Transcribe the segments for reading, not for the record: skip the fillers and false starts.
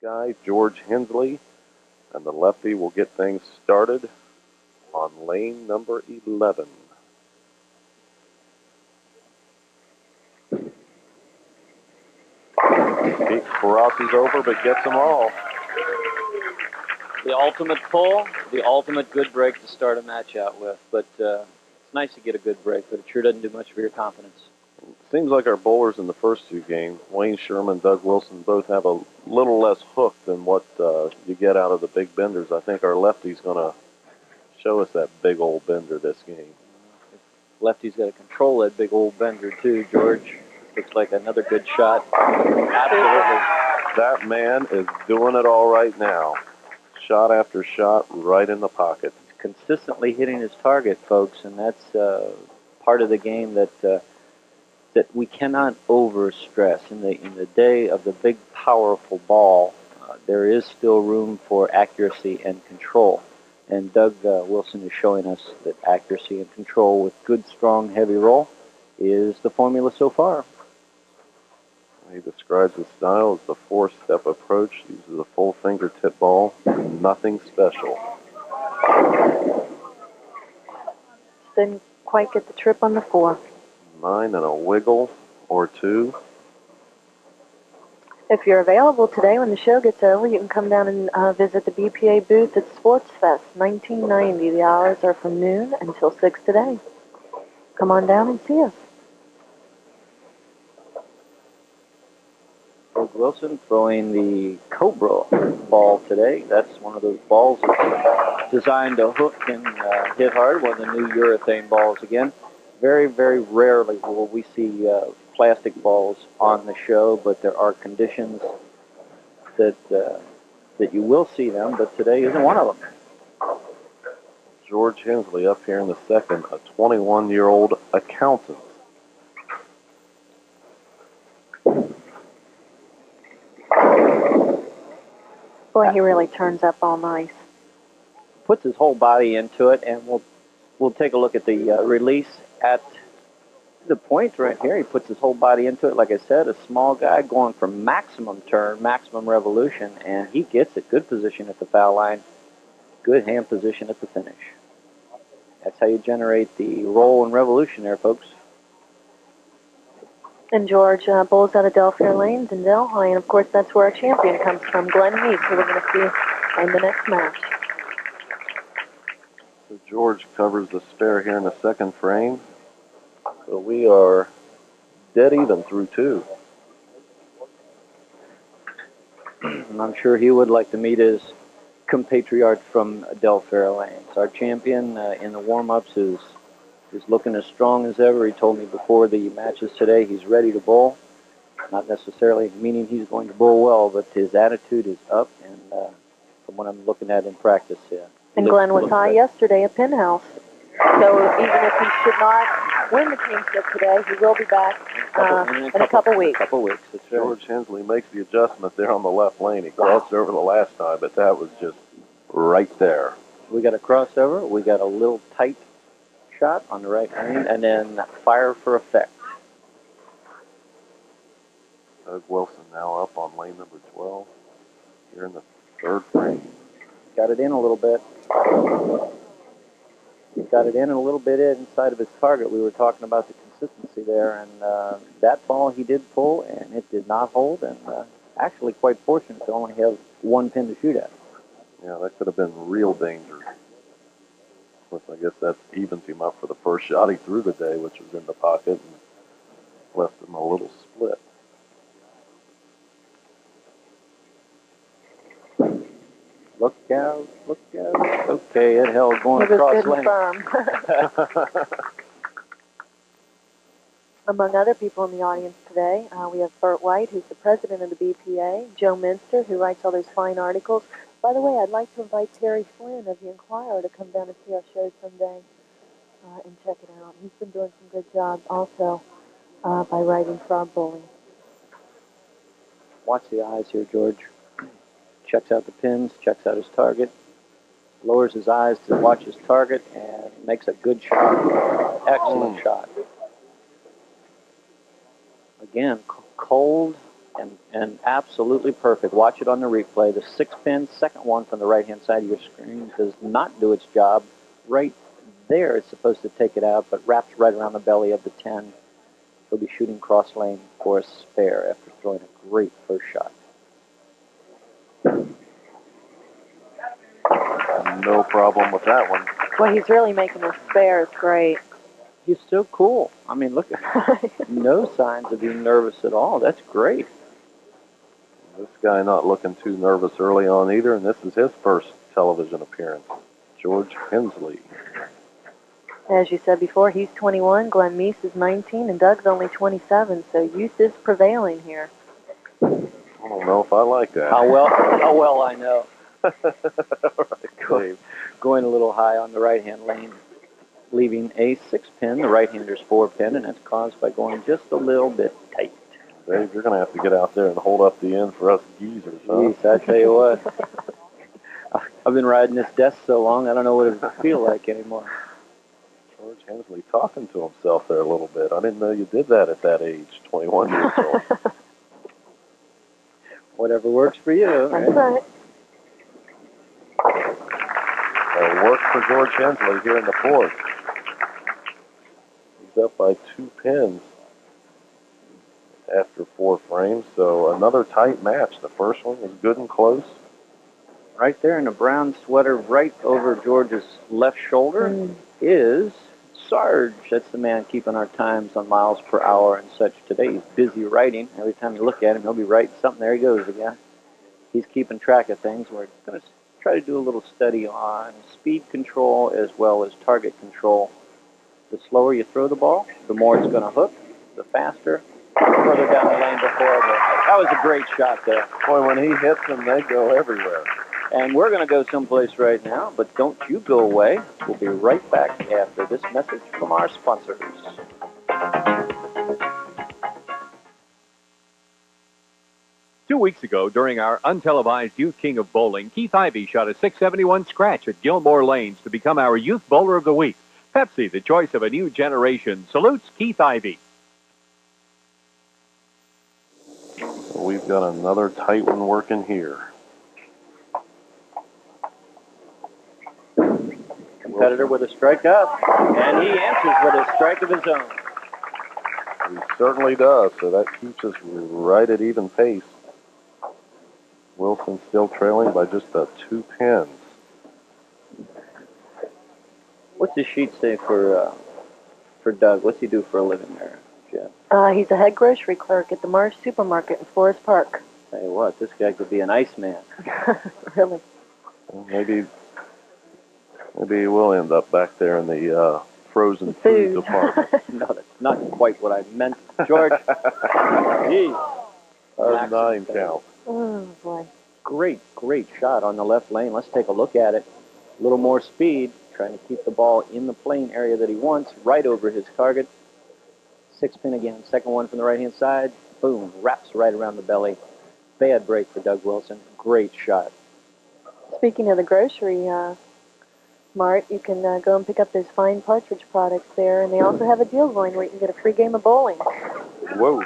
guy, George Hensley, and the lefty will get things started on lane number 11. He crosses over but gets them all. The ultimate pull, the ultimate good break to start a match out with. But it's nice to get a good break, but it sure doesn't do much for your confidence. Seems like our bowlers in the first two games, Wayne Sherman, Doug Wilson, both have a little less hook than what you get out of the big benders. I think our lefty's going to show us that big old bender this game. Lefty's got to control that big old bender too, George. Looks like another good shot. Absolutely. That man is doing it all right now. Shot after shot right in the pocket. He's consistently hitting his target, folks, and that's part of the game that we cannot overstress. In the day of the big, powerful ball, there is still room for accuracy and control. And Doug Wilson is showing us that accuracy and control with good, strong, heavy roll is the formula so far. He describes his style as the four-step approach. Uses a full fingertip ball. Nothing special. Didn't quite get the trip on the 4. 9 and a wiggle or 2. If you're available today when the show gets over, you can come down and visit the BPA booth at Sports Fest 1990. The hours are from noon until 6 today. Come on down and see us. Doug Wilson throwing the Cobra ball today. That's one of those balls that's designed to hook and hit hard. One of the new urethane balls again. Very, very rarely will we see plastic balls on the show, but there are conditions that you will see them, but today isn't one of them. George Hensley up here in the second, a 21-year-old accountant. Boy, he really turns up all nice. Puts his whole body into it, and we'll take a look at the release at the point right here. He puts his whole body into it. Like I said, a small guy going for maximum turn, maximum revolution, and he gets it. Good position at the foul line. Good hand position at the finish. That's how you generate the roll and revolution there, folks. And George bowls out of Delfair Lanes in Delhi, and of course that's where our champion comes from, Glenn Heath, who we're going to see in the next match. So George covers the spare here in the second frame. So we are dead even through 2. And I'm sure he would like to meet his compatriot from Delfair Lanes. Our champion in the warm-ups is looking as strong as ever. He told me before the matches today he's ready to bowl. Not necessarily meaning he's going to bowl well, but his attitude is up, and from what I'm looking at in practice here. And Glenn was high yesterday at Pinhouse. So even if he should not win the championship today, he will be back in a couple weeks. That's right. George Hensley makes the adjustment there on the left lane. He crossed over the last time, but that was just right there. We got a crossover. We got a little tight shot on the right lane, and then fire for effect. Doug Wilson now up on lane number 12 here in the third frame. Got it in a little bit. Got it in a little bit inside of his target. We were talking about the consistency there, and that ball he did pull, and it did not hold, and actually quite fortunate to only have one pin to shoot at. Yeah, that could have been real danger. Of course, I guess that evens him up for the first shot he threw today, which was in the pocket, and left him a little split. Look out, look out. Okay, it held going across lane. Among other people in the audience today, we have Bert White, who's the president of the BPA, Joe Minster, who writes all those fine articles. By the way, I'd like to invite Terry Flynn of the Enquirer to come down and see our show someday and check it out. He's been doing some good jobs also by writing frog bowling. Watch the eyes here, George. Checks out the pins, checks out his target, lowers his eyes to watch his target, and makes a good shot. Excellent shot. Again, cold, And absolutely perfect. Watch it on the replay. The 6-pin, second one from the right-hand side of your screen, does not do its job. Right there, it's supposed to take it out, but wraps right around the belly of the 10. He'll be shooting cross lane for a spare after throwing a great first shot. No problem with that one. Well, he's really making the spares great. He's so cool. I mean, look, no signs of being nervous at all. That's great. This guy not looking too nervous early on either, and this is his first television appearance. George Hensley. As you said before, he's 21, Glenn Meese is 19, and Doug's only 27, so youth is prevailing here. I don't know if I like that. How well I know. Right, Going a little high on the right-hand lane, leaving a 6-pin, the right-hander's 4-pin, and that's caused by going just a little bit tight. Dave, you're going to have to get out there and hold up the end for us geezers, huh? Jeez, I tell you what. I've been riding this desk so long, I don't know what it would feel like anymore. George Hensley talking to himself there a little bit. I didn't know you did that at that age, 21 years old. Whatever works for you. That's right. Work for George Hensley here in the fourth. He's up by 2 pins after 4 frames, so another tight match. The first one was good and close. Right there in a brown sweater right over George's left shoulder is Sarge. That's the man keeping our times on miles per hour and such today. He's busy writing. Every time you look at him, he'll be writing something. There he goes again. He's keeping track of things. We're going to try to do a little study on speed control as well as target control. The slower you throw the ball, the more it's going to hook. The faster, further down the lane before. That was a great shot there. Boy, when he hits them, they go everywhere. And we're going to go someplace right now, but don't you go away. We'll be right back after this message from our sponsors. 2 weeks ago, during our untelevised Youth King of Bowling, Keith Ivey shot a .671 scratch at Gilmore Lanes to become our Youth Bowler of the Week. Pepsi, the choice of a new generation, salutes Keith Ivey. We've got another tight one working here. Competitor with a strikeout, and he answers with a strike of his own. He certainly does, so that keeps us right at even pace. Wilson still trailing by just 2 pins. What's the sheet say for Doug? What's he do for a living there, Jeff? He's a head grocery clerk at the Marsh Supermarket in Forest Park. Tell you what, this guy could be an Iceman. Really? Well, maybe we'll end up back there in the frozen food department. No, that's not quite what I meant, George. Gee. 9 count. Oh, boy. Great shot on the left lane. Let's take a look at it. A little more speed, trying to keep the ball in the plane area that he wants, right over his target. 6-pin again, second one from the right-hand side. Boom, wraps right around the belly. Bad break for Doug Wilson. Great shot. Speaking of the grocery mart, you can go and pick up those fine Partridge products there, and they also have a deal going where you can get a free game of bowling. Whoa,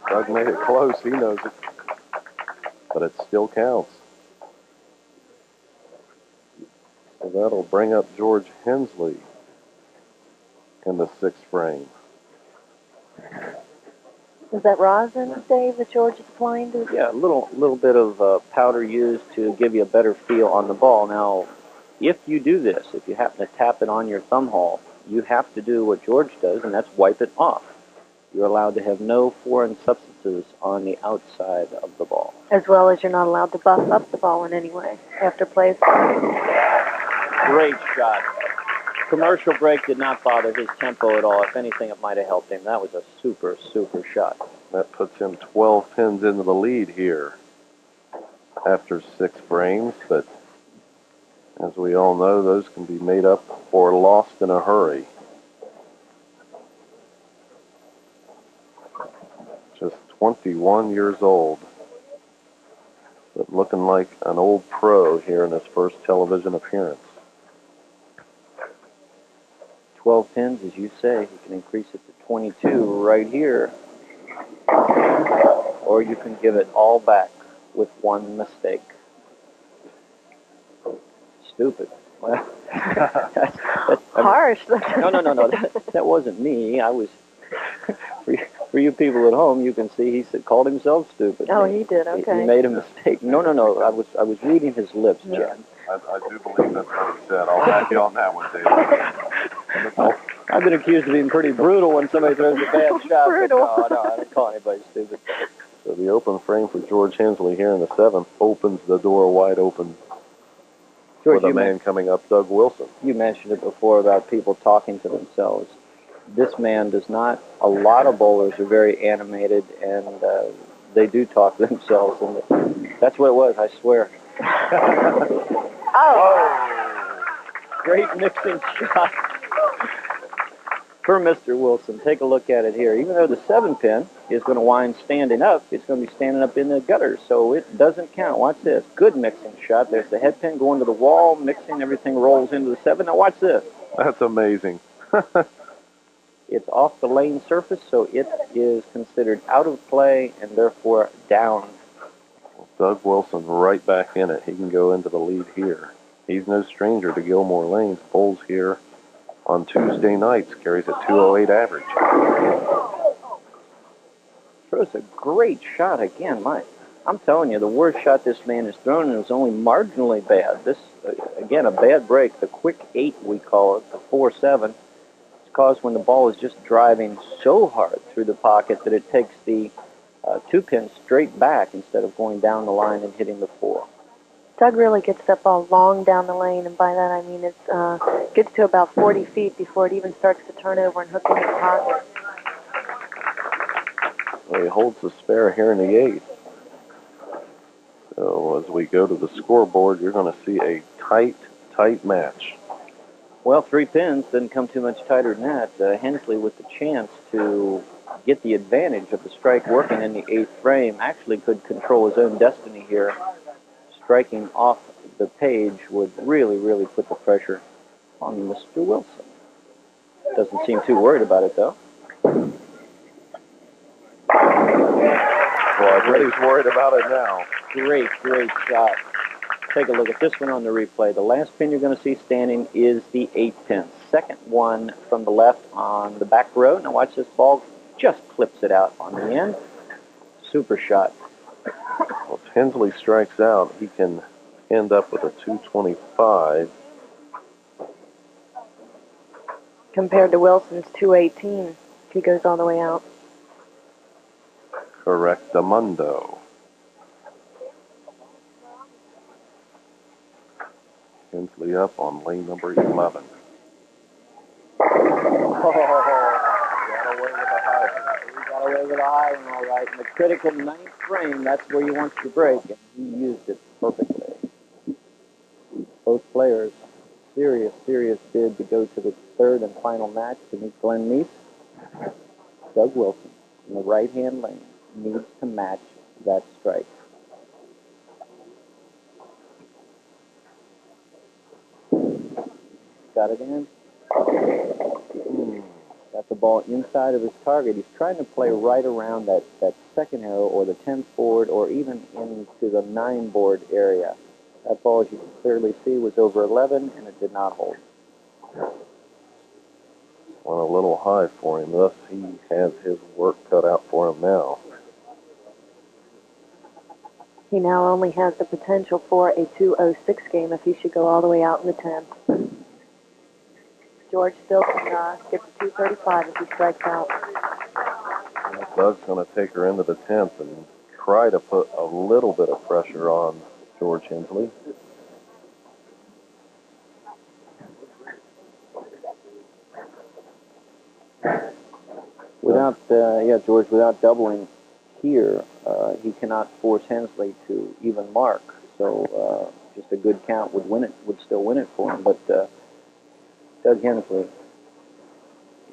Doug made it close. He knows it. But it still counts. So that'll bring up George Hensley in the 6th frame. Is that rosin, Dave, that George is applying to? Yeah, a little bit of powder used to give you a better feel on the ball. Now, if you do this, if you happen to tap it on your thumb hole, you have to do what George does, and that's wipe it off. You're allowed to have no foreign substances on the outside of the ball. As well as you're not allowed to buff up the ball in any way after play. Great shot. Commercial break did not bother his tempo at all. If anything, it might have helped him. That was a super shot. That puts him 12 pins into the lead here after 6 frames, but as we all know, those can be made up or lost in a hurry. Just 21 years old, but looking like an old pro here in his first television appearance. 12 pins, as you say. He can increase it to 22 right here. or you can give it all back with one mistake. Stupid. Well, Harsh. No. That wasn't me. I was. For you people at home, you can see called himself stupid. Oh, he did. Okay. He made a mistake. No. I was reading his lips, Jen. I do believe that's what he said. I'll back you on that one, David. I've been accused of being pretty brutal when somebody throws a bad shot. Brutal. But no, I don't call anybody stupid. So the open frame for George Hensley here in the 7th opens the door wide open George, with a man coming up, Doug Wilson. You mentioned it before about people talking to themselves. This man does not. A lot of bowlers are very animated, and they do talk to themselves, and that's what it was, I swear. Oh. Great mixing shot for Mr. Wilson. Take a look at it here. Even though the 7-pin is going to wind standing up, it's going to be standing up in the gutters, so it doesn't count. Watch this. Good mixing shot. There's the head pin going to the wall, mixing. Everything rolls into the 7. Now watch this. That's amazing. It's off the lane surface, so it is considered out of play and therefore down. Doug Wilson right back in it. He can go into the lead here. He's no stranger to Gilmore Lanes. Bowls here on Tuesday nights. Carries a 208 average. Throws a great shot again, Mike. I'm telling you, the worst shot this man has thrown, and it was only marginally bad. This, again, a bad break. The quick 8, we call it, the 4-7. Caused when the ball is just driving so hard through the pocket that it takes the 2-pin straight back instead of going down the line and hitting the 4. Doug really gets that ball long down the lane, and by that I mean it gets to about 40 feet before it even starts to turn over and hook in the pocket. Well, he holds the spare here in the 8th. So as we go to the scoreboard, you're going to see a tight match. Well, 3 pins didn't come too much tighter than that. Hensley with the chance to get the advantage of the strike working in the 8th frame actually could control his own destiny here. Striking off the page would really put the pressure on Mr. Wilson. Doesn't seem too worried about it, though. Well, I bet he's worried about it now. Great shot. Take a look at this one on the replay. The last pin you're going to see standing is the 8th pin. Second one from the left on the back row. Now watch this ball. Just clips it out on the end. Super shot. Well, if Hensley strikes out, he can end up with a 225. Compared to Wilson's 218, if he goes all the way out. Correctamundo. Hensley up on lane number 11. Got away with a high one, all right. In the critical 9th frame, that's where you want your break, and he used it perfectly. Both players, serious bid to go to the 3rd and final match to meet Glenn Meese. Doug Wilson, in the right-hand lane, needs to match that strike. Got it in. Got the ball inside of his target. He's trying to play right around that 2nd arrow or the 10th board or even into the 9 board area. That ball, as you can clearly see, was over 11 and it did not hold. Went a little high for him. Thus, he has his work cut out for him now. He now only has the potential for a 206 game if he should go all the way out in the 10th. George still can get to 235 if he strikes out. Doug's going to take her into the 10th and try to put a little bit of pressure on George Hensley. George, without doubling here, he cannot force Hensley to even mark. So just a good count would still win it for him. But Doug Hensley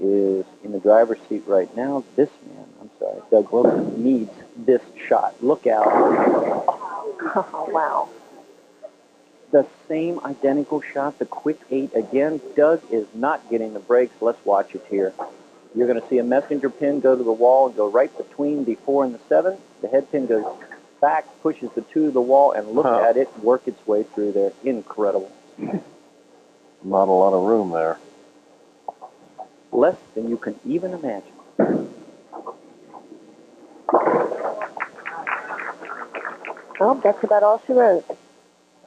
is in the driver's seat right now. Doug Wilson needs this shot. Look out. Oh, wow. The same identical shot, the quick 8 again. Doug is not getting the breaks. Let's watch it here. You're going to see a messenger pin go to the wall and go right between the 4 and the 7. The head pin goes back, pushes the 2 to the wall, and look at it work its way through there. Incredible. Not a lot of room there. Less than you can even imagine. Well, that's about all she wrote.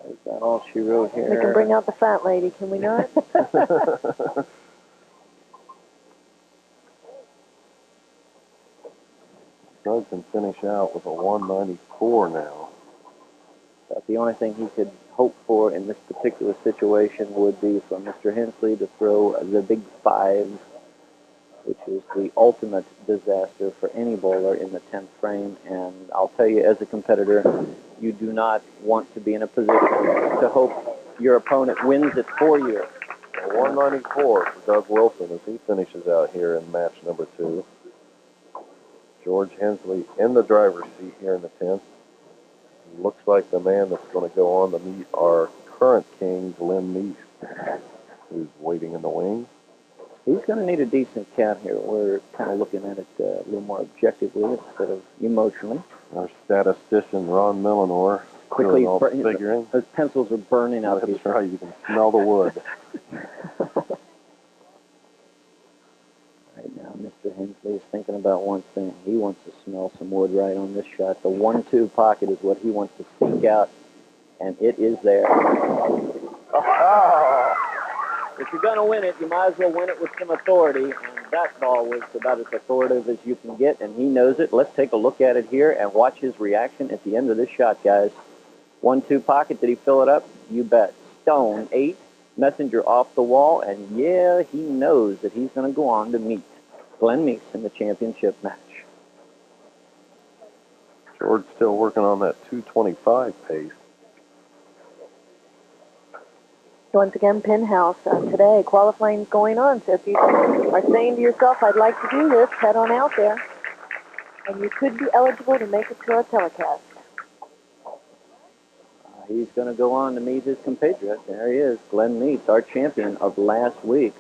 Is that all she wrote here? We can bring out the fat lady, can we not? Doug can finish out with a 194 now. But the only thing he could hope for in this particular situation would be for Mr. Hensley to throw the big 5, which is the ultimate disaster for any bowler in the 10th frame. And I'll tell you, as a competitor, you do not want to be in a position to hope your opponent wins it for you. A 194 for Doug Wilson as he finishes out here in match number 2. George Hensley in the driver's seat here in the 10th. Looks like the man that's going to go on to meet our current king, Glenn Meese, who's waiting in the wings. He's going to need a decent count here. We're kind of looking at it a little more objectively instead of emotionally. Our statistician, Ron Millinor, Quickly figuring. His pencils are burning out of his. That's right, you can smell the wood. Right now, Mr. Hensley is thinking about one thing. He wants to smell some wood right on this shot. The 1-2 pocket is what he wants to seek out, and it is there. Oh. If you're going to win it, you might as well win it with some authority, and that ball was about as authoritative as you can get, and he knows it. Let's take a look at it here and watch his reaction at the end of this shot, guys. 1-2 pocket, did he fill it up? You bet. Stone, 8. Messenger off the wall, and yeah, he knows that he's going to go on to meet Glenn Meese in the championship match. George still working on that 225 pace. Once again, Pin House today. Qualifying's going on, so if you are saying to yourself, I'd like to do this, head on out there. And you could be eligible to make it to our telecast. He's going to go on to meet his compatriot. There he is, Glenn Meese, our champion of last week.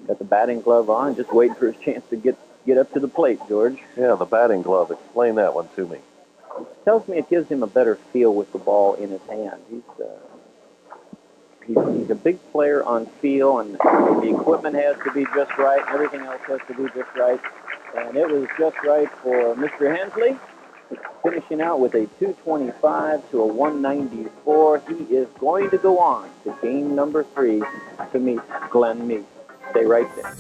Got the batting glove on, just waiting for his chance to get up to the plate, George. Yeah, the batting glove. Explain that one to me. Tells me it gives him a better feel with the ball in his hand. He's a big player on feel, and the equipment has to be just right, and everything else has to be just right. And it was just right for Mr. Hensley, finishing out with a 225 to a 194. He is going to go on to game number 3 to meet Glenn Meese. Stay right there.